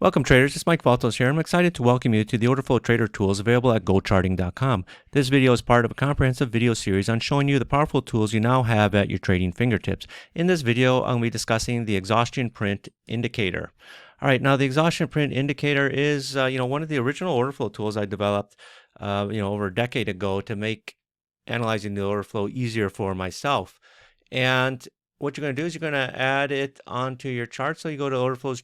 Welcome traders, it's Mike Valtos here. I'm excited to welcome you to the Orderflow Trader tools available at Gocharting.com. This video is part of a comprehensive video series on showing you the powerful tools you now have at your trading fingertips. In this video, I'm going to be discussing the Exhaustion Print Indicator. All right, now the Exhaustion Print Indicator is one of the original Orderflow tools I developed over a decade ago to make analyzing the order flow easier for myself. And what you're going to do is you're going to add it onto your chart. So you go to Orderflows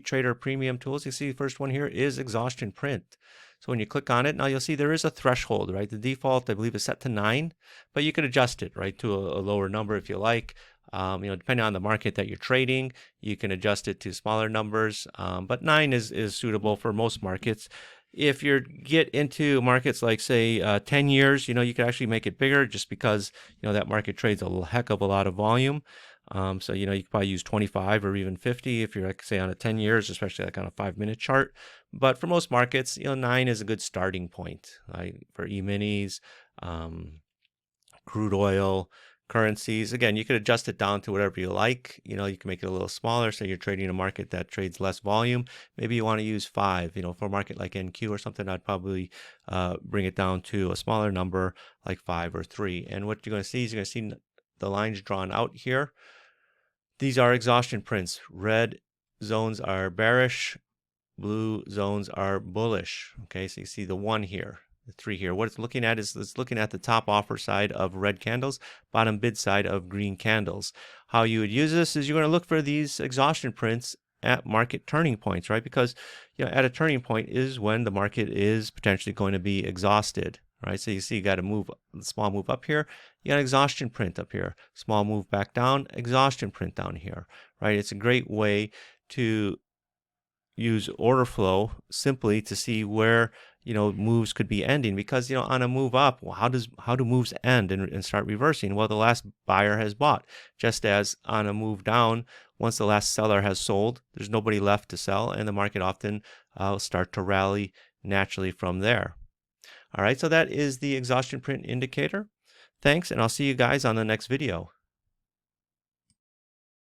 Trader Premium Tools. You see the first one here is Exhaustion Print. So when you click on it, now you'll see there is a threshold, right? The default, I believe, is set to 9, but you could adjust it, right, to a lower number if you like. Depending on the market that you're trading, you can adjust it to smaller numbers, but 9 is suitable for most markets. If you get into markets like, say, 10 years, you could actually make it bigger just because, that market trades a heck of a lot of volume. So, you could probably use 25 or even 50 if you're, like, say, on a 10 years, especially like on a 5-minute chart. But for most markets, 9 is a good starting point, right? For E-minis, crude oil, currencies. Again, you could adjust it down to whatever you like. You can make it a little smaller. So you're trading a market that trades less volume. Maybe you want to use 5. For a market like NQ or something, I'd probably bring it down to a smaller number like 5 or 3. And what you're going to see is you're going to see the lines drawn out here. These are exhaustion prints. Red zones are bearish. Blue zones are bullish. Okay, so you see the 1 here. 3 here. What it's looking at is it's looking at the top offer side of red candles, bottom bid side of green candles. How you would use this is you're going to look for these exhaustion prints at market turning points, right? Because at a turning point is when the market is potentially going to be exhausted, right? So you see you got a small move up here, you got an exhaustion print up here, small move back down, exhaustion print down here, right? It's a great way to use order flow simply to see where moves could be ending, because on a move up, well, how do moves end and start reversing? Well, the last buyer has bought, just as on a move down, once the last seller has sold, there's nobody left to sell, and the market often will start to rally naturally from there. All right, so that is the exhaustion print indicator. Thanks, and I'll see you guys on the next video.